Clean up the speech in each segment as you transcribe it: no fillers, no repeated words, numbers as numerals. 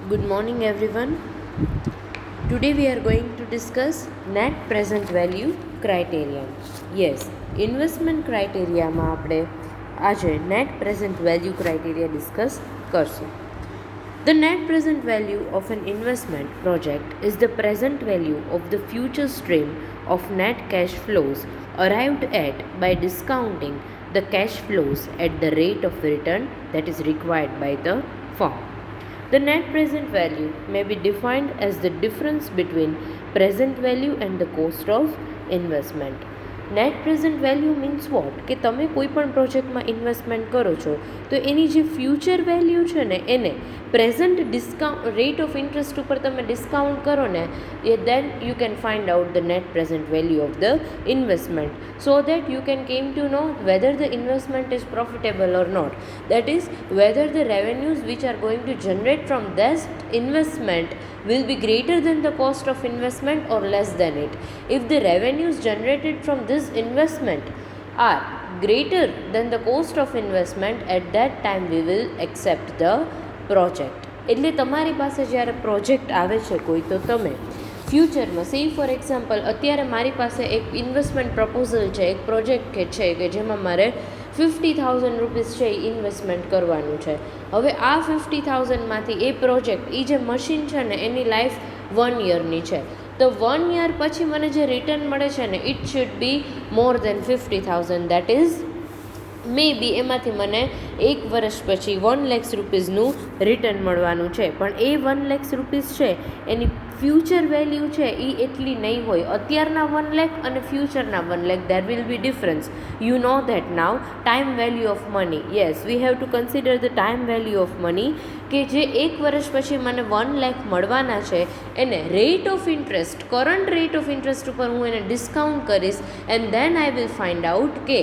Good morning, everyone. Today we are going to discuss net present value criterion. Yes, investment criteria માં આપણે આજે net present value criteria discuss કરશું. The net present value of an investment project is the present value of the future stream of net cash flows arrived at by discounting the cash flows at the rate of return that is required by the firm. The net present value may be defined as the difference between present value and the cost of investment. Net present value means what કે તમે કોઈ પણ પ્રોજેક્ટમાં investment કરો છો તો એની જે future value છે ને એને present discount rate of interest ઉપર તમે ડિસ્કાઉન્ટ કરો ને then you can find out the net present value of the investment so that you can come to know whether the investment is profitable or not, that is whether the revenues which are going to generate from that investment will be greater than the cost of investment or less than it. If the revenues generated from this investment are greater than the cost of investment, at that time we will accept the project. એટલે તમારી પાસે જ્યારે project આવે છે કોઈ તો તમે ફ્યુચરમાં સે ફોર એક્ઝામ્પલ અત્યારે મારી પાસે એક ઇન્વેસ્ટમેન્ટ પ્રપોઝલ છે, એક પ્રોજેક્ટ છે કે જેમાં મારે 50,000 રૂપીસ છે એ ઇન્વેસ્ટમેન્ટ કરવાનું છે. હવે આ 50,000માંથી એ પ્રોજેક્ટ એ જે મશીન છે ને એની લાઈફ 1 યરની છે, તો 1 યર પછી મને જે રિટર્ન મળે છે ને it should be more than 50,000, that is may be એમાંથી મને 1 વર્ષ પછી 1 લાખ રૂપીસનું રિટર્ન મળવાનું છે. પણ એ 1 લાખ રૂપીસ છે એની ફ્યુચર વેલ્યુ છે એ એટલી નહીં હોય. અત્યારના 1 લાખ અને ફ્યુચરના 1 lakh there will be difference. You know that now time value of money. Yes, V have two consider the time value of money કે જે 1 વર્ષ પછી મને 1 લાખ મળવાના છે એને rate of interest, current rate of interest ઉપર હું એને ડિસ્કાઉન્ટ કરીશ and then I will find out કે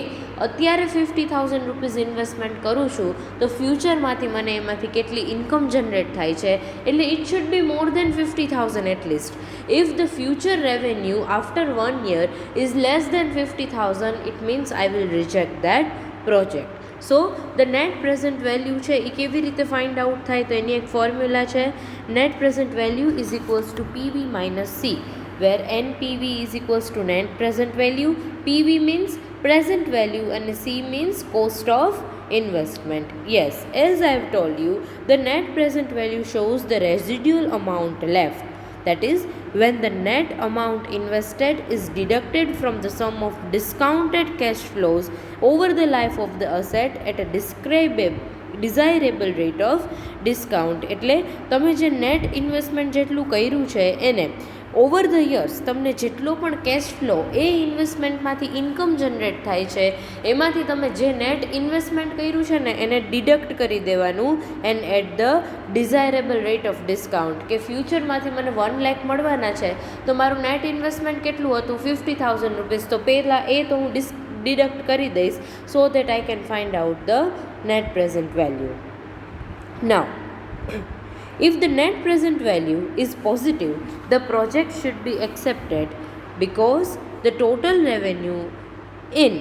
અત્યારે 50,000 રૂપીઝ ઇન્વેસ્ટમેન્ટ કરું છું તો ફ્યુચરમાંથી મને એમાંથી કેટલી ઇન્કમ જનરેટ થાય છે, એટલે it should be more than 50,000 at least. If the future revenue after 1 year is less than 50,000, it means I will reject that project. So the net present value છે એ કેવી રીતે ફાઇન્ડ આઉટ થાય તો એની એક formula છે. Net present value is equals to PV minus C, where NPV is equals to net present value. PV means present value and C means cost of investment. Yes, as I have told you, the net present value shows the residual amount left. That is, when the net amount invested is deducted from the sum of discounted cash flows over the life of the asset at a desirable rate of discount. એટલે તમે જે net investment જેટલું કર્યું છે એને over the years તમને જેટલો પણ કેશ ફ્લો એ ઇન્વેસ્ટમેન્ટમાંથી ઇન્કમ જનરેટ થાય છે એમાંથી તમે જે નેટ ઇન્વેસ્ટમેન્ટ કર્યું છે ને એને ડિડક્ટ કરી દેવાનું and at the desirable rate of discount. કે ફ્યુચરમાંથી મને 1 લાખ મળવાના છે તો મારું નેટ ઇન્વેસ્ટમેન્ટ કેટલું હતું 50,000 રૂપીસ, તો પહેલાં એ તો હું ડિડક્ટ કરી દઈશ so that I can find out the net present value. Now, if the net present value is positive, the project should be accepted because the total revenue in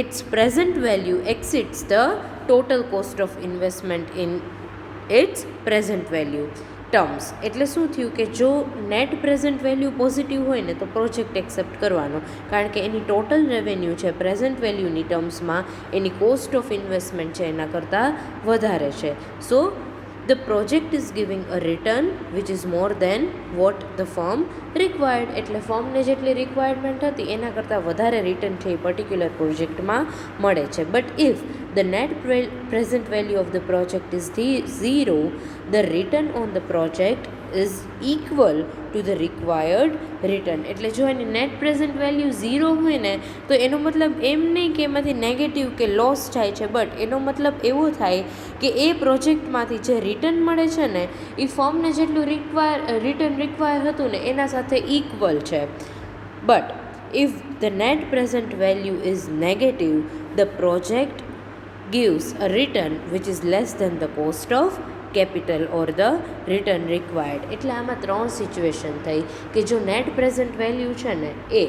its present value exceeds the total cost of investment in its present value terms. એટલે શું થયું કે જો net present value positive હોય ને તો project accept કરવાનો, કારણ કે એની ટોટલ રેવન્યુ છે પ્રેઝન્ટ વેલ્યુની ટર્મ્સમાં એની કોસ્ટ ઓફ ઇન્વેસ્ટમેન્ટ છે એના કરતાં વધારે છે. સો the project is giving a return which is more than what the firm required. એટલે ફર્મને જેટલી રિક્વાયરમેન્ટ હતી એના કરતાં વધારે રિટર્ન છે એ પર્ટિક્યુલર પ્રોજેક્ટમાં મળે છે. But if the net present value of the project is zero, the return on the project is equal to the required return. એટલે જો એની નેટ પ્રેઝન્ટ વેલ્યુ 0 હોય ને તો એનો મતલબ એમ નહીં કે એમાંથી નેગેટિવ કે લોસ થાય છે, બટ એનો મતલબ એવો થાય કે એ પ્રોજેક્ટમાંથી જે રિટર્ન મળે છે ને એ ફર્મને જેટલું રિટર્ન રિક્વાયર હતું ને એના સાથે ઇક્વલ છે. But if the net present value is negative, the project gives a return which is less than the cost of capital or the return required. એટલે આમાં 3 સિચ્યુએશન થઈ કે જો નેટ પ્રેઝન્ટ વેલ્યુ છે ને એ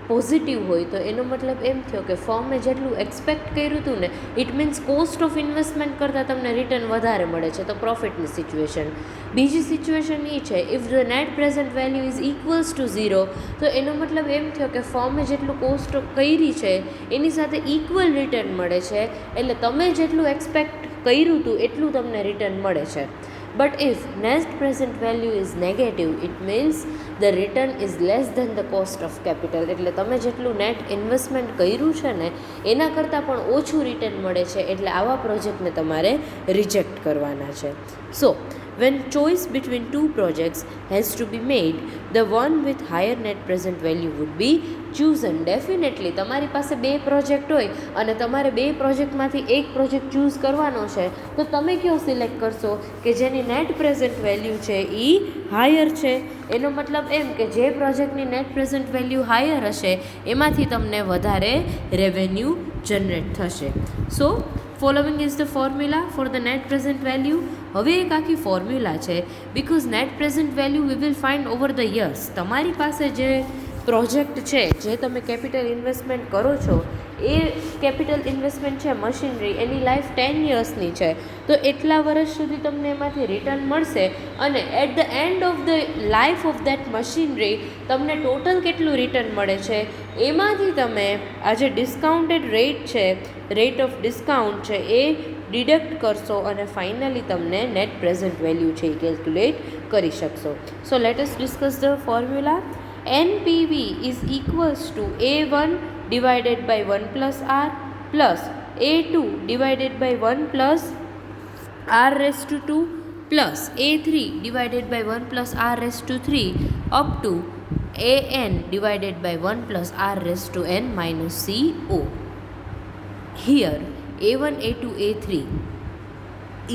પોઝિટિવ હોય તો એનો મતલબ એમ થયો કે ફર્મે જેટલું એક્સપેક્ટ કર્યું હતું ને it means cost of investment કરતાં તમને રિટર્ન વધારે મળે છે, તો પ્રોફિટની સિચ્યુએશન. બીજી સિચ્યુએશન એ છે if the net present value is equals two 0, તો એનો મતલબ એમ થયો કે ફર્મે જેટલું કોસ્ટ કરી છે એની સાથે ઇક્વલ રિટર્ન મળે છે, એટલે તમે જેટલું એક્સપેક્ટ કર્યું હતું એટલું તમને રિટર્ન મળે છે. But if net present value is negative, it means the return is less than the cost of capital. એટલે તમે જેટલું નેટ ઇન્વેસ્ટમેન્ટ કર્યું છે ને એના કરતાં પણ ઓછું રિટર્ન મળે છે, એટલે આવા પ્રોજેક્ટને તમારે રિજેક્ટ કરવાના છે. સો when choice between two projects has to be made, the one with higher net present value would be chosen. Definitely તમારી પાસે બે પ્રોજેક્ટ હોય અને તમારે બે પ્રોજેક્ટમાંથી એક પ્રોજેક્ટ ચૂઝ કરવાનો છે, તો તમે કયો સિલેક્ટ કરશો કે જેની નેટ પ્રેઝન્ટ વેલ્યુ છે એ હાયર છે. એનો મતલબ એમ કે જે પ્રોજેક્ટની નેટ પ્રેઝન્ટ વેલ્યુ હાયર હશે એમાંથી તમને વધારે રેવન્યુ જનરેટ થશે. So following is the formula for the net present value. હવે એક આખી ફોર્મ્યુલા છે, because net present value we will find over the years. તમારી પાસે જે પ્રોજેક્ટ છે, જે તમે કેપિટલ ઇન્વેસ્ટમેન્ટ કરો છો, એ કેપિટલ ઇન્વેસ્ટમેન્ટ છે મશીનરી, એની લાઈફ 10 યર્સની છે, તો એટલા વર્ષ સુધી તમને એમાંથી રિટર્ન મળશે અને at the end of the life of that machinery તમને ટોટલ કેટલું રિટર્ન મળે છે એમાંથી તમે આ જે ડિસ્કાઉન્ટેડ રેટ છે, રેટ ઓફ ડિસ્કાઉન્ટ છે, એ ડિડક્ટ કરશો અને ફાઇનલી તમને નેટ પ્રેઝન્ટ વેલ્યુ છે એ કેલ્ક્યુલેટ કરી શકશો. So let us discuss the formula. NPV is equals to A1 divided by 1 plus R plus A2 divided by 1 plus R raised to 2 plus A3 divided by 1 plus R raised to 3 up to AN divided by 1 plus R raised to N minus CO. Here A1, A2, A3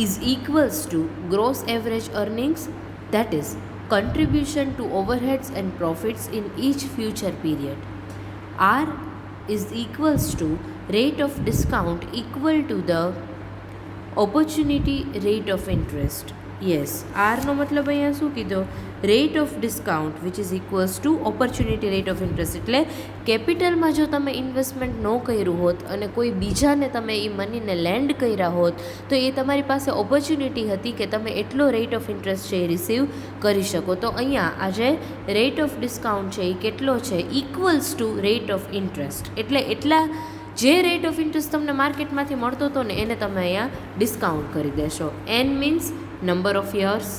is equals to gross average earnings, that is contribution to overheads and profits in each future period. R is equals to rate of discount equal to the opportunity rate of interest. Yes, R નો મતલબ અહીંયા શું કીધો? Rate of discount which is equals two opportunity rate of interest. એટલે કેપિટલમાં જો તમે investment ન કર્યું હોત અને કોઈ બીજાને તમે એ મનીને લેન્ડ કર્યા હોત તો એ તમારી પાસે ઓપોર્ચ્યુનિટી હતી કે તમે એટલો રેટ ઓફ ઇન્ટરેસ્ટ છે એ રિસીવ કરી શકો. તો અહીંયા આ જે રેટ ઓફ ડિસ્કાઉન્ટ છે એ કેટલો છે? Equals to rate of interest. એટલે એટલા જે રેટ ઓફ ઇન્ટરેસ્ટ તમને માર્કેટમાંથી મળતો હતો ને એને તમે અહીંયા ડિસ્કાઉન્ટ કરી દેશો. N means number of years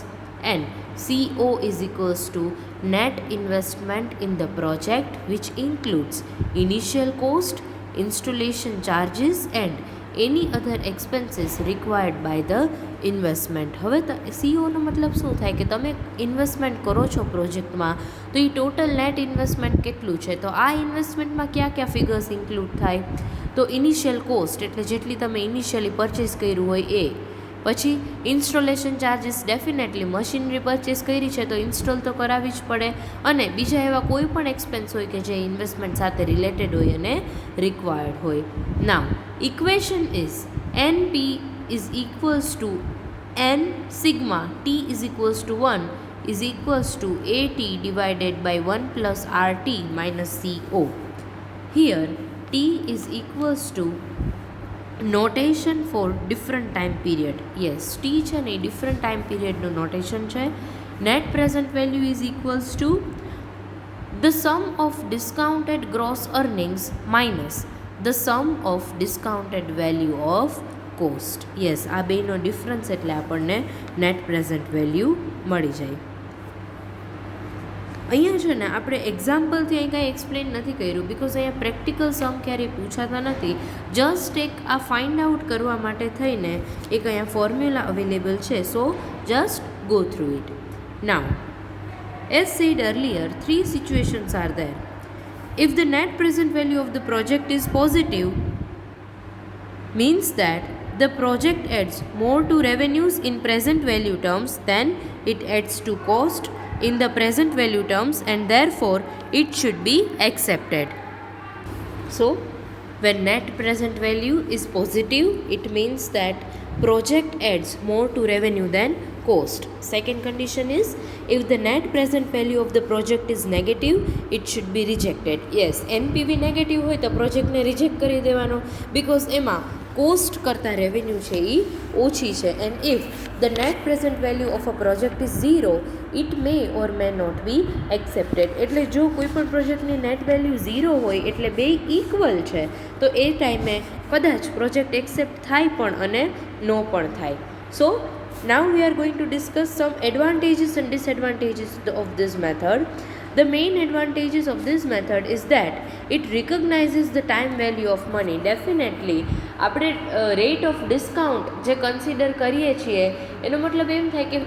and CO is equals to net investment in the project which includes initial cost, installation charges and any other expenses required by the investment. હવે CO નો મતલબ શું થાય કે તમે investment કરો છો પ્રોજેક્ટમાં તો એ ટોટલ નેટ ઇન્વેસ્ટમેન્ટ કેટલું છે, તો આ ઇન્વેસ્ટમેન્ટમાં કયા કયા ફિગર્સ ઇન્ક્લુડ થાય? તો ઇનિશિયલ કોસ્ટ એટલે જેટલી તમે ઇનિશિયલી પરચેસ કર્યું હોય એ, પછી installation charges, definitely machinery purchase કરી છે તો ઇન્સ્ટોલ તો કરાવવી જ પડે, અને બીજા એવા કોઈ પણ એક્સપેન્સ હોય કે જે ઇન્વેસ્ટમેન્ટ સાથે રિલેટેડ હોય અને રિક્વાયર્ડ હોય. Now equation is NP is equals to N sigma T is equals to 1 is equals to AT divided by 1 plus RT minus CO. Here T is equals to notation for different time period. Yes, T છે ને એ different time પીરિયડનું notation છે. Net present value is equals to the sum of discounted gross earnings minus the sum of discounted value of cost. Yes, આ બેનો difference એટલે આપણને net present value મળી જાય. અહીંયા છે ને આપણે એક્ઝામ્પલથી અહીં કાંઈ એક્સપ્લેન નથી કર્યું બિકોઝ અહીંયા પ્રેક્ટિકલ સમ ક્યારેય પૂછાતા નથી. જસ્ટ એક આ ફાઇન્ડ આઉટ કરવા માટે થઈને એક અહીંયા ફોર્મ્યુલા અવેલેબલ છે. So just go through it. Now as said earlier, 3 situations are there. If the net present value of the project is positive means that the project adds more to revenues in present value terms than it adds to cost in the present value terms and therefore it should be accepted. So when net present value is positive, it means that project adds more to revenue than cost. Second condition is, if the net present value of the project is negative, it should be rejected. Yes, NPV negative હોય તો પ્રોજેક્ટને reject કરી દેવાનો, because એમાં cost કરતાં revenue છે એ ઓછી છે. And if the net present value of a project is zero, it may or may not be accepted. એટલે જો કોઈ પણ પ્રોજેક્ટની નેટ વેલ્યુ ઝીરો હોય એટલે બે ઇક્વલ છે, તો એ ટાઈમે કદાચ પ્રોજેક્ટ એક્સેપ્ટ થાય પણ અને નો પણ થાય. સો now we are going to discuss some advantages and disadvantages of this method. The main advantages of this method is that it recognizes the time value of money. Definitely આપણે rate of discount જે consider કરીએ છીએ એનો મતલબ એમ થાય કે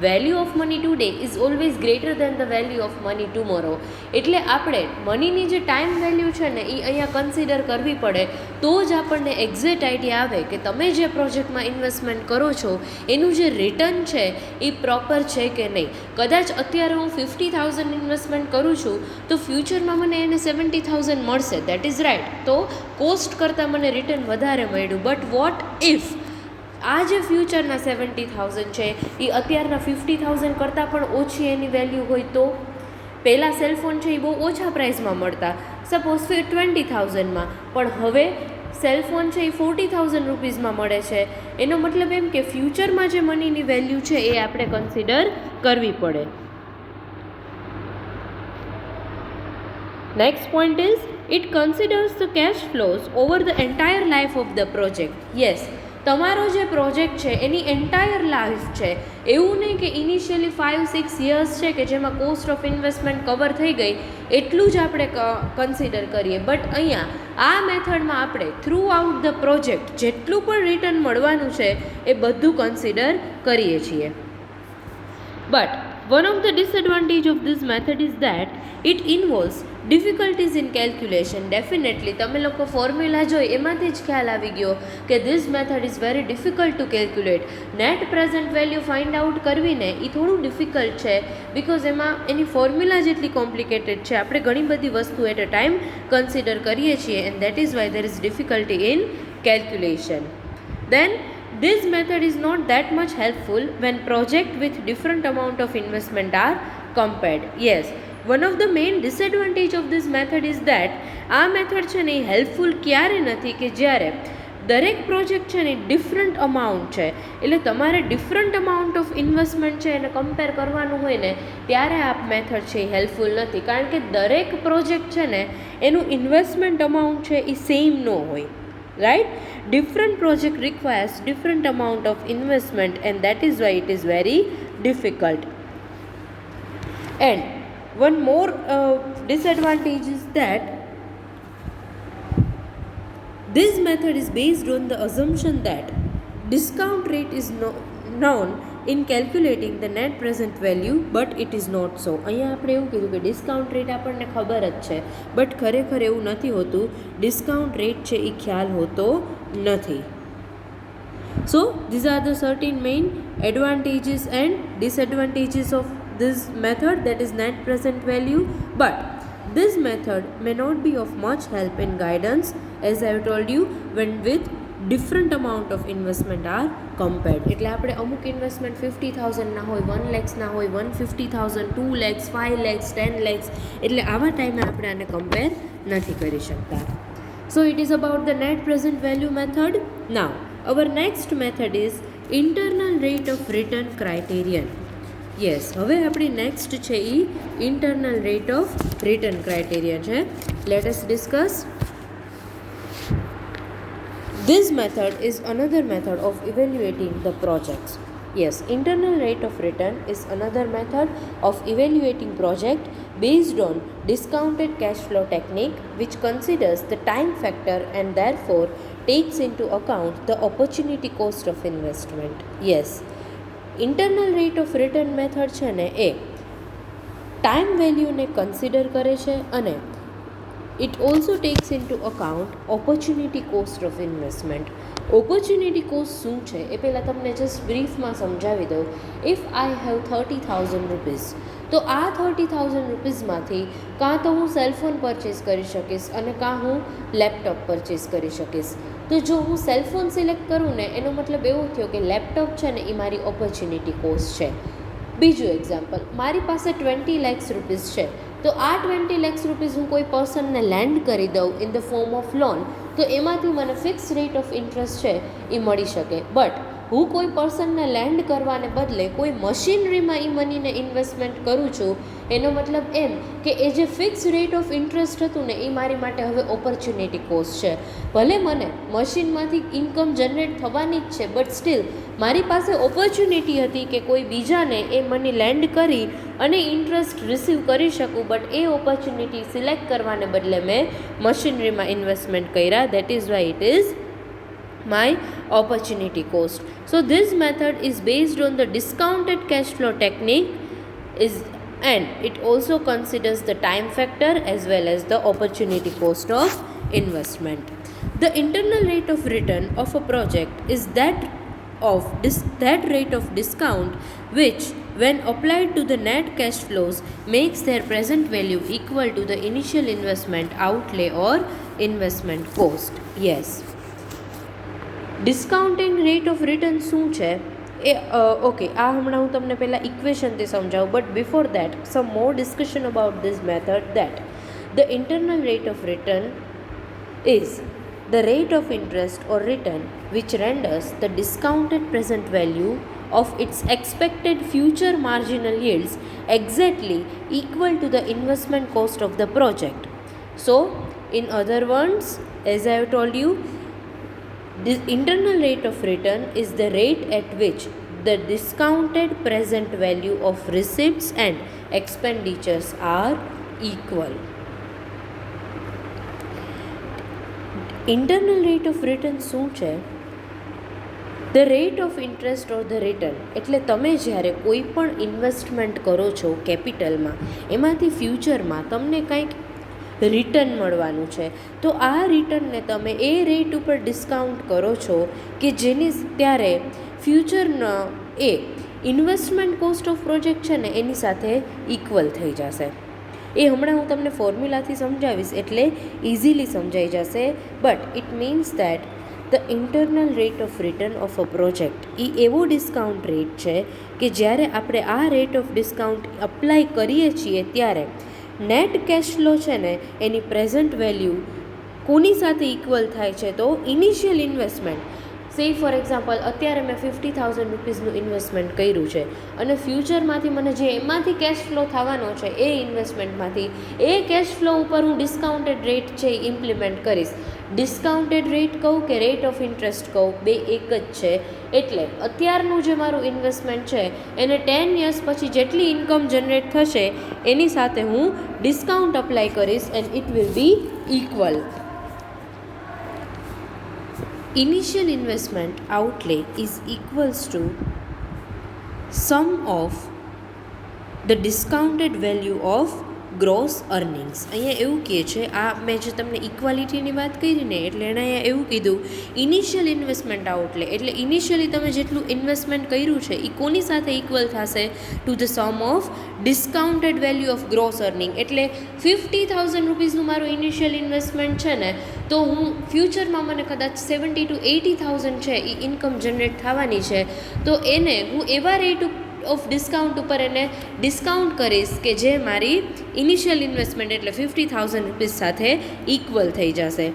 value of money today is always greater than the value of money tomorrow. એટલે આપણે મનીની જે ટાઈમ વેલ્યુ છે ને એ અહીંયા કન્સિડર કરવી પડે, તો જ આપણને એક્ઝેક્ટ આઈડિયા આવે કે તમે જે પ્રોજેક્ટમાં ઇન્વેસ્ટમેન્ટ કરો છો એનું જે રિટર્ન છે એ પ્રોપર છે કે નહીં. કદાચ અત્યારે હું 50,000 ઇન્વેસ્ટમેન્ટ કરું છું તો ફ્યુચરમાં મને એને 70,000 મળશે, દેટ ઇઝ રાઇટ. તો કોસ્ટ કરતાં મને રિટર્ન વધારે મળ્યું. બટ વોટ ઇફ આ જે ફ્યુચરના 70,000 છે એ અત્યારના 50,000 કરતાં પણ ઓછી એની વેલ્યુ હોય તો? પહેલાં સેલફોન છે એ બહુ ઓછા પ્રાઇસમાં મળતા, સપોઝ 20,000માં, પણ હવે સેલફોન છે એ 40,000 રૂપીઝમાં મળે છે. એનો મતલબ એમ કે ફ્યુચરમાં જે મનીની વેલ્યુ છે એ આપણે કન્સિડર કરવી પડે. Next point is, it considers the cash flows over the entire life of the project. Yes, તમારો જે પ્રોજેક્ટ છે એની એન્ટાયર લાઈફ છે. એવું નહીં કે ઇનિશિયલી 5-6 યર્સ છે કે જેમાં કોસ્ટ ઓફ ઇન્વેસ્ટમેન્ટ કવર થઈ ગઈ એટલું જ આપણે કન્સિડર કરીએ. બટ અહીંયા આ મેથડમાં આપણે થ્રુ આઉટ ધ પ્રોજેક્ટ જેટલું પણ રિટર્ન મળવાનું છે એ બધું કન્સિડર કરીએ છીએ. But one of the disadvantage of this method is that it involves difficulties in calculation. Definitely તમે લોકો ફોર્મ્યુલા જોઈ એમાંથી જ ખ્યાલ આવી ગયો કે this method is very difficult to calculate. Net present value find out કરવીને એ થોડું ડિફિકલ્ટ છે, બિકોઝ એમાં એની ફોર્મ્યુલા જેટલી કોમ્પ્લિકેટેડ છે. આપણે ઘણી બધી વસ્તુ એટ અ ટાઈમ કન્સિડર કરીએ છીએ, and that is why there is difficulty in calculation. Then this method is not that much helpful when projects with different amount of investment are compared. Yes, one of the main disadvantage of this method is that આ method છે ને એ helpful ક્યારે નથી કે જ્યારે દરેક project છે ને ડિફરન્ટ અમાઉન્ટ છે, એટલે તમારે ડિફરન્ટ અમાઉન્ટ ઓફ ઇન્વેસ્ટમેન્ટ છે એને કમ્પેર કરવાનું હોય ને ત્યારે આ મેથડ છે એ હેલ્પફુલ નથી. કારણ કે દરેક પ્રોજેક્ટ છે ને એનું ઇન્વેસ્ટમેન્ટ અમાઉન્ટ છે એ સેમ ન હોય, right? Different project requires different amount of investment, and that is why it is very difficult. And one more disadvantage is that this method is based on the assumption that discount rate is known in calculating the net present value, but it is not so. અહીંયા આપણે એવું કીધું કે discount rate આપણને ખબર જ છે, but ખરેખર એવું નથી હોતું. ડિસ્કાઉન્ટ રેટ છે એ ખ્યાલ હોતો નથી. સો these are the certain main advantages and disadvantages of this method, that is net present value. But this method may not be of much help in guidance, as I have told you, when with different amount of investment are compared. એટલે આપણે અમુક investment 50,000 ના હોય, 1 lakhs ના હોય, 150,000, 2 lakhs, 5 lakhs, 10 lakhs, એટલે આવા ટાઈમે આપણે આને કમ્પેર નથી કરી શકતા. So it is about the net present value method. Now our next method is internal rate of return criterion. Yes, હવે આપણી નેક્સ્ટ છે એ internal rate of return criterion છે. Let us discuss. This method is another method of evaluating the projects. Yes, internal rate of return is another method of evaluating project based on discounted cash flow technique, which considers the time factor and therefore takes into account the opportunity cost of investment. Yes, internal rate of return method છે ને એ time વેલ્યુને consider કરે છે અને it also takes into account opportunity cost of investment. opportunity cost શું છે એ પહેલાં તમને જસ્ટ બ્રીફમાં સમજાવી દઉં. ઇફ આઈ હેવ 30,000 રૂપીઝ, તો આ 30,000 રૂપીઝમાંથી કાં તો હું સેલફોન પરચેસ કરી શકીશ અને કાં હું લેપટોપ પરચેસ કરી શકીશ. તો જો હું સેલફોન સિલેક્ટ કરું ને એનો મતલબ એવો થયો કે લેપટોપ છે ને એ મારી ઓપોર્ચ્યુનિટી કોસ્ટ છે. બીજું એક્ઝામ્પલ, મારી પાસે 20 lakhs રૂપીઝ છે, તો આ 20 lakhs રૂપીઝ હું કોઈ પર્સનને લેન્ડ કરી દઉં in the form of loan, તો એમાંથી મને ફિક્સ રેટ ઓફ ઇન્ટરેસ્ટ છે એ મળી શકે. બટ હું કોઈ પર્સનને લેન્ડ કરવાને બદલે કોઈ મશીનરીમાં એ મનીને ઇન્વેસ્ટમેન્ટ કરું છું, એનો મતલબ એમ કે એ જે ફિક્સ રેટ ઓફ ઇન્ટરેસ્ટ હતું ને એ મારી માટે હવે ઓપોર્ચ્યુનિટી કોસ્ટ છે. ભલે મને મશીનમાંથી ઇન્કમ જનરેટ થવાની જ છે, બટ સ્ટીલ મારી પાસે ઓપોર્ચ્યુનિટી હતી કે કોઈ બીજાને એ મની લેન્ડ કરી અને ઇન્ટરેસ્ટ રિસીવ કરી શકું, બટ એ ઓપોર્ચ્યુનિટી સિલેક્ટ કરવાને બદલે મેં મશીનરીમાં ઇન્વેસ્ટમેન્ટ કર્યા. That is why it is my opportunity cost. So this method is based on the discounted cash flow technique and it also considers the time factor as well as the opportunity cost of investment. The internal rate of return of a project is that rate of discount which, when applied to the net cash flows, makes their present value equal to the initial investment outlay or investment cost. Yes. Discounting rate of return શું છે એ okay, આ હમણાં હું તમને પહેલાં ઇક્વેશનથી સમજાવું, but before that some more discussion about this method that the internal rate of return is the rate of interest or return which renders the discounted present value of its expected future marginal yields exactly equal to the investment cost of the project. So, in other words, as I have told you, the internal rate of return is the rate at which the discounted present value of receipts and expenditures are equal. Internal rate of return શું છે? The rate of interest or the return એટલે તમે જ્યારે કોઈ પણ investment કરો છો કેપિટલમાં, એમાંથી ફ્યુચરમાં તમને કંઈક રિટર્ન મળવાનું છે, તો આ રિટર્નને તમે એ રેટ ઉપર ડિસ્કાઉન્ટ કરો છો કે જેની ત્યારે ફ્યુચરના એ ઇન્વેસ્ટમેન્ટ કોસ્ટ ઓફ પ્રોજેક્ટ છે ને એની સાથે ઇક્વલ થઈ જશે. એ હમણાં હું તમને ફોર્મ્યુલાથી સમજાવીશ એટલે ઇઝીલી સમજાઈ જશે. But it means that the internal rate of return of a project એ એવો ડિસ્કાઉન્ટ રેટ છે કે જ્યારે આપણે આ રેટ ઓફ ડિસ્કાઉન્ટ અપ્લાય કરીએ છીએ ત્યારે નેટ કેશ ફ્લો છે ને એની પ્રેઝન્ટ વેલ્યુ કોની સાથે ઇક્વલ થાય છે? તો ઇનિશિયલ ઇન્વેસ્ટમેન્ટ. સે ફોર એક્ઝામ્પલ, અત્યારે મેં 50,000 રૂપીઝનું ઇન્વેસ્ટમેન્ટ કર્યું છે અને ફ્યુચરમાંથી મને જે એમાંથી કેશ ફ્લો થવાનો છે એ ઇન્વેસ્ટમેન્ટમાંથી એ કેશ ફ્લો ઉપર હું ડિસ્કાઉન્ટેડ રેટ છે એ ઇમ્પ્લિમેન્ટ કરીશ. ડિસ્કાઉન્ટેડ રેટ કહું કે રેટ ઓફ ઇન્ટરેસ્ટ કહું, બે એક જ છે. એટલે અત્યારનું જે મારું ઇન્વેસ્ટમેન્ટ છે એને 10 years પછી જેટલી ઇન્કમ જનરેટ થશે એની સાથે હું ડિસ્કાઉન્ટ અપ્લાય કરીશ and it will be equal. Initial investment outlay is equals to sum of the discounted value of gross earnings. અહીંયા એવું કહે છે, આ મેં જે તમને ઇક્વાલિટીની વાત કરી ને એટલે એણે અહીંયા એવું કીધું ઇનિશિયલ ઇન્વેસ્ટમેન્ટ આઉટલે એટલે ઇનિશિયલી તમે જેટલું ઇન્વેસ્ટમેન્ટ કર્યું છે એ કોની સાથે ઇક્વલ થશે? To the sum of discounted value of gross earning. એટલે 50,000 રૂપીઝનું મારું ઇનિશિયલ ઇન્વેસ્ટમેન્ટ છે ને, તો હું ફ્યુચરમાં મને કદાચ 70,000 to 80,000 છે એ ઇન્કમ જનરેટ થવાની છે, તો એને હું એવા રેટ ઓફ ડિસ્કાઉન્ટ ઉપર એને ડિસ્કાઉન્ટ કરીશ કે જે મારી ઇનિશિયલ ઇન્વેસ્ટમેન્ટ એટલે 50,000 રૂપીઝ સાથે ઇક્વલ થઈ જશે.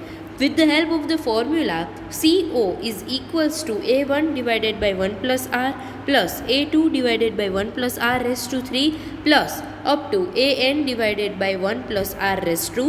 With the help of the formula, CO is equals to A1 divided by 1 plus R plus A2 divided by 1 plus R raised to 3 plus up to AN divided by 1 plus R raised to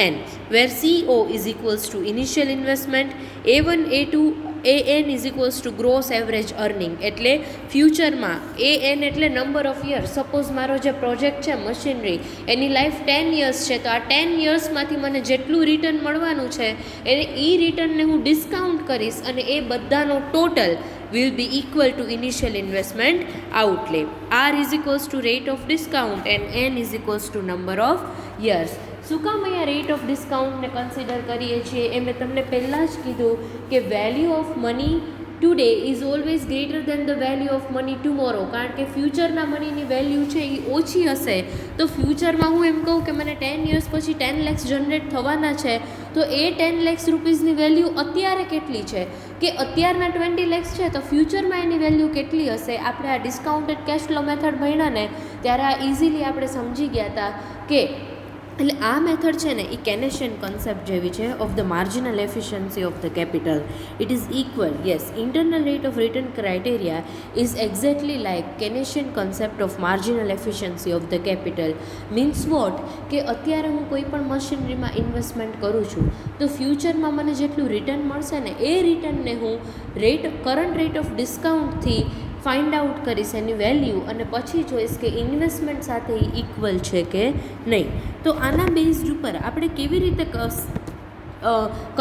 N, where CO is equals to initial investment, A1, A2, AN is equals to gross average earning. એટલે ફ્યુચરમાં AN એટલે number of year. Suppose મારો જે project છે machinery એની life 10 years છે, તો આ 10 yearsમાંથી મને જેટલું રિટર્ન મળવાનું છે એને એ રિટર્નને હું ડિસ્કાઉન્ટ કરીશ અને એ બધાનો total will be equal to initial investment outlay. R is equals to rate of discount and N is equals to number of years. શું કામ અહીંયા રેટ ઓફ ડિસ્કાઉન્ટને કન્સિડર કરીએ છીએ? એ મેં તમને પહેલાં જ કીધું કે value of money today is always greater than the value of money tomorrow, કારણ કે ફ્યુચરના મનીની વેલ્યુ છે એ ઓછી હશે. તો ફ્યુચરમાં હું એમ કહું કે મને 10 years પછી 10 lakhs જનરેટ થવાના છે, તો એ 10 lakhs રૂપીઝની વેલ્યુ અત્યારે કેટલી છે, કે અત્યારના 20 lakhs છે, તો ફ્યુચરમાં એની વેલ્યુ કેટલી હશે. આપણે આ ડિસ્કાઉન્ટેડ કેશ ફ્લો મેથડ ભણ્યા ને ત્યારે આ ઇઝીલી આપણે સમજી ગયા હતા કે એટલે આ મેથડ છે ને એ કેનેશિયન કોન્સેપ્ટ જેવી છે of the marginal efficiency of the capital. It is equal, yes, internal rate of return criteria is exactly like Keynesian concept of marginal efficiency of the capital. Means what, કે અત્યારે હું કોઈ પણ મશીનરીમાં investment કરું છું તો ફ્યુચરમાં મને જેટલું રિટર્ન મળશે ને એ રિટર્નને હું કરંટ રેટ ઓફ ડિસ્કાઉન્ટથી ફાઇન્ડ આઉટ કરીશ એની વેલ્યુ, અને પછી જોઈશ કે ઇન્વેસ્ટમેન્ટ સાથે એ ઇક્વલ છે કે નહીં. તો આના બેઝડ ઉપર આપણે કેવી રીતે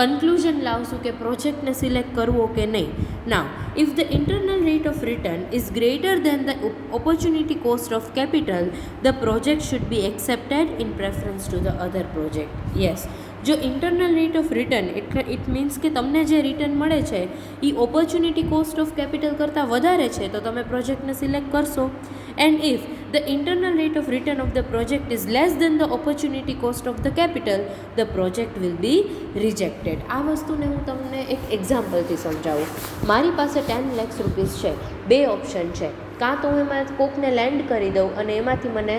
કન્ક્લુઝન લાવશું કે પ્રોજેક્ટને સિલેક્ટ કરવો કે નહીં. Now, if the internal rate of return is greater than the opportunity cost of capital, the project should be accepted in preference to the other project. Yes, જો ઇન્ટરનલ રેટ ઓફ રિટર્ન એટલે it means કે તમને જે return મળે છે એ opportunity cost of capital કરતાં વધારે છે તો તમે પ્રોજેક્ટને સિલેક્ટ કરશો. And if the internal rate of return of the project is less than the opportunity cost of the capital, the project will be rejected. આ વસ્તુને હું તમને એક એક્ઝામ્પલથી સમજાવું. મારી પાસે 10 lakhs રૂપીઝ છે, બે ઓપ્શન છે, કાં તો હું એમાં કોકને લેન્ડ કરી દઉં અને એમાંથી મને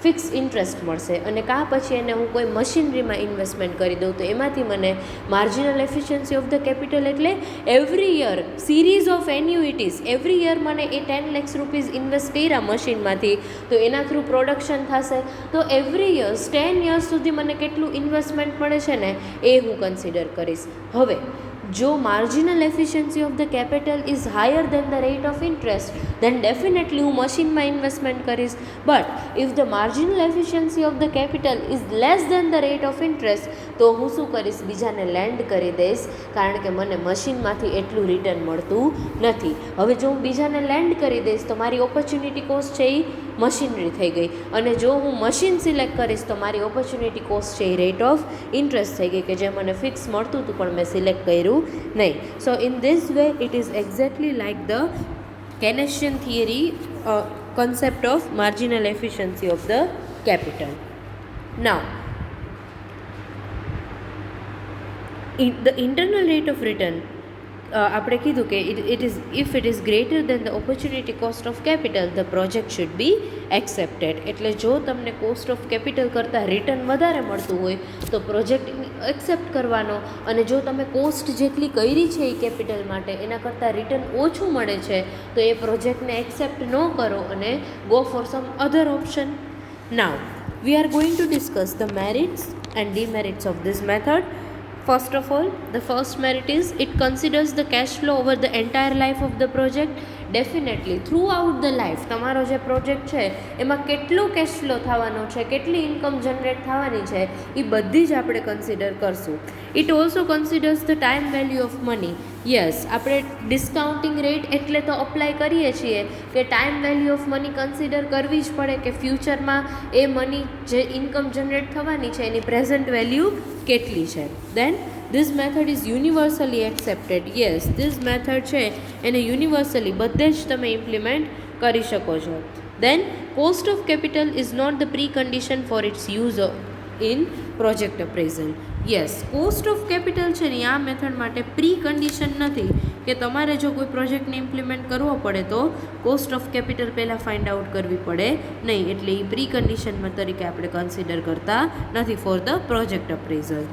ફિક્સ ઇન્ટરેસ્ટ મળશે, અને કાં પછી એને હું કોઈ મશીનરીમાં ઇન્વેસ્ટમેન્ટ કરી દઉં તો એમાંથી મને marginal efficiency of the capital એટલે every year series of annuities, every year મને એ 10 lakhs રૂપીઝ ઇન્વેસ્ટ કર્યા મશીનમાંથી તો એના થ્રુ પ્રોડક્શન થશે, તો એવરી યર્સ 10 years સુધી મને કેટલું ઇન્વેસ્ટમેન્ટ મળે છે ને એ હું કન્સિડર કરીશ. હવે જો marginal efficiency of the capital is higher than the rate of interest, then definitely હું મશીનમાં ઇન્વેસ્ટમેન્ટ કરીશ. But if the marginal efficiency of the capital is less than the rate of interest, તો હું શું કરીશ, બીજાને લેન્ડ કરી દઈશ, કારણ કે મને મશીનમાંથી એટલું રિટર્ન મળતું નથી. હવે જો હું બીજાને લેન્ડ કરી દઈશ તો મારી ઓપોર્ચ્યુનિટી કોસ્ટ છે એ મશીનરી થઈ ગઈ, અને જો હું મશીન સિલેક્ટ કરીશ તો મારી ઓપોર્ચ્યુનિટી કોસ્ટ છે એ રેટ ઓફ ઇન્ટરેસ્ટ થઈ ગઈ, કે જે મને ફિક્સ મળતું હતું પણ મેં સિલેક્ટ કર્યું નહીં. So in this way it is exactly like the Keynesian theory concept of marginal efficiency of the capital. Now, the internal rate of return આપણે કીધું કે if it is greater than the opportunity cost of capital, the project should be accepted. એટલે જો તમને cost of capital કરતાં return વધારે મળતું હોય તો પ્રોજેક્ટ એક્સેપ્ટ કરવાનો, અને જો તમે કોસ્ટ જેટલી કરી છે એ કેપિટલ માટે એના કરતાં રિટર્ન ઓછું મળે છે તો એ પ્રોજેક્ટને એક્સેપ્ટ ન કરો અને go for some other option. Now we are going to discuss the merits and demerits of this method. First of all, the first merit is it considers the cash flow over the entire life of the project. Definitely throughout the life તમારો જે project છે એમાં કેટલો cash flow થવાનો છે, કેટલી income generate થવાની છે એ બધી જ આપણે કન્સિડર કરશું. It also considers the time value of money. Yes, આપણે ડિસ્કાઉન્ટિંગ રેટ એટલે તો અપ્લાય કરીએ છીએ કે time value of money consider કરવી જ પડે, કે ફ્યુચરમાં એ મની જે ઇન્કમ જનરેટ થવાની છે એની પ્રેઝન્ટ વેલ્યુ કેટલી છે. દેન this method is universally accepted. Yes, this method છે એને યુનિવર્સલી બધે જ તમે ઇમ્પ્લિમેન્ટ કરી શકો છો. Then cost of capital is not the precondition for its use in project appraisal. Yes, cost of capital છે ને આ મેથડ માટે પ્રી કન્ડિશન નથી કે તમારે જો કોઈ પ્રોજેક્ટને ઇમ્પ્લિમેન્ટ કરવો પડે તો કોસ્ટ ઓફ કેપિટલ પહેલાં ફાઇન્ડ આઉટ કરવી પડે નહીં, એટલે એ પ્રી કન્ડિશનમાં તરીકે આપણે કન્સિડર કરતા નથી for the project appraisal.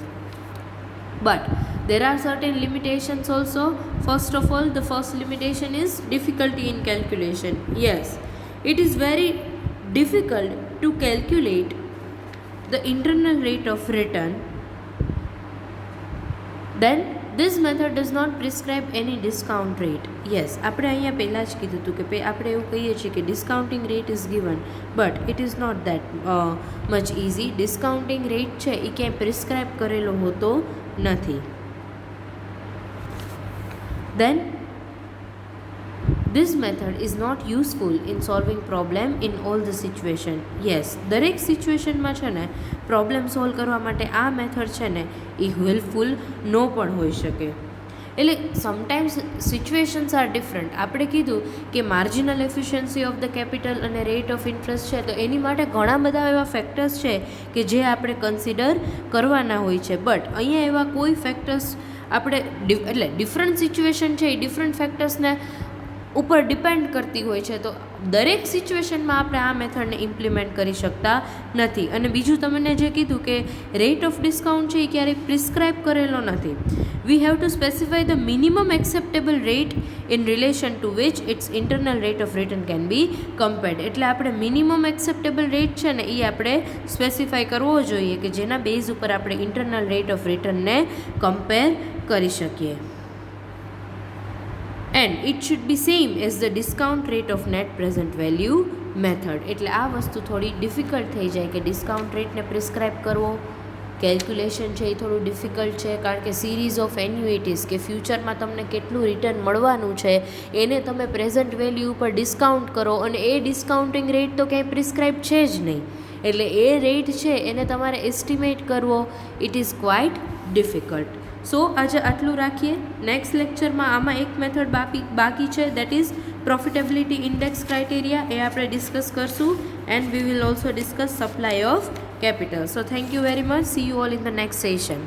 But there are certain limitations also. First of all, the first limitation is difficulty in calculation. Yes, it is very difficult to calculate the internal rate of return. Then this method does not prescribe any discount rate. Yes, આપણે અહીંયા પહેલાં જ કીધું હતું કે આપણે એવું કહીએ છીએ કે discounting rate is given, but it is not that much easy. Discounting rate છે એ ક્યાંય પ્રિસ્ક્રાઇબ કરેલો હોતો નથી. Then this method is not useful in solving problem in all the situation. Yes, દરેક સિચ્યુએશનમાં છે ને પ્રોબ્લેમ સોલ્વ કરવા માટે આ મેથડ છે ને એ હેલ્પફુલ ન પણ હોઈ શકે. એટલે સમટાઈમ્સ સિચ્યુએશન્સ આર ડિફરન્ટ. આપણે કીધું કે marginal efficiency of the capital અને રેટ ઓફ ઇન્ટરેસ્ટ છે, તો એની માટે ઘણા બધા એવા ફેક્ટર્સ છે કે જે આપણે કન્સિડર કરવાના હોય છે. બટ અહીંયા એવા કોઈ ફેક્ટર્સ આપણે એટલે ડિફરન્ટ સિચ્યુએશન છે એ ડિફરન્ટ ફેક્ટર્સને ઉપર ડિપેન્ડ કરતી હોય છે, તો દરેક સિચ્યુએશનમાં આપણે આ મેથડને ઇમ્પ્લિમેન્ટ કરી શકતા નથી. અને બીજું તમને જે કીધું કે રેટ ઓફ ડિસ્કાઉન્ટ છે એ ક્યારેય પ્રિસ્ક્રાઇબ કરેલો નથી. We have to specify the minimum acceptable rate in relation to which its internal rate of return can be compared. એટલે આપણે મિનિમમ એક્સેપ્ટેબલ રેટ છે ને એ આપણે સ્પેસિફાય કરવો જોઈએ કે જેના બેઝ ઉપર આપણે ઇન્ટરનલ રેટ ઓફ રિટર્નને કમ્પેર કરી શકીએ. And it should be same as the discount rate of net present value method. એટલે આ વસ્તુ થોડી ડિફિકલ્ટ થઈ જાય કે ડિસ્કાઉન્ટ રેટને પ્રિસ્ક્રાઇબ કરવો, કેલ્ક્યુલેશન છે એ થોડું ડિફિકલ્ટ છે, કારણ કે સિરીઝ ઓફ એન્યુઇટીઝ કે ફ્યુચરમાં તમને કેટલું રિટર્ન મળવાનું છે એને તમે પ્રેઝન્ટ વેલ્યુ ઉપર ડિસ્કાઉન્ટ કરો અને એ ડિસ્કાઉન્ટિંગ રેટ તો ક્યાંય પ્રિસ્ક્રાઇબ છે જ નહીં. એટલે એ રેટ છે એને તમારે એસ્ટિમેટ કરવો ઇટ ઇઝ ક્વાઇટ ડિફિકલ્ટ. સો આજે આટલું રાખીએ. નેક્સ્ટ લેક્ચરમાં આમાં એક મેથડ બાકી છે, that is profitability index criteria. એ આપણે ડિસ્કસ કરશું and we will also discuss supply of capital. So thank you very much. See you all in the next session.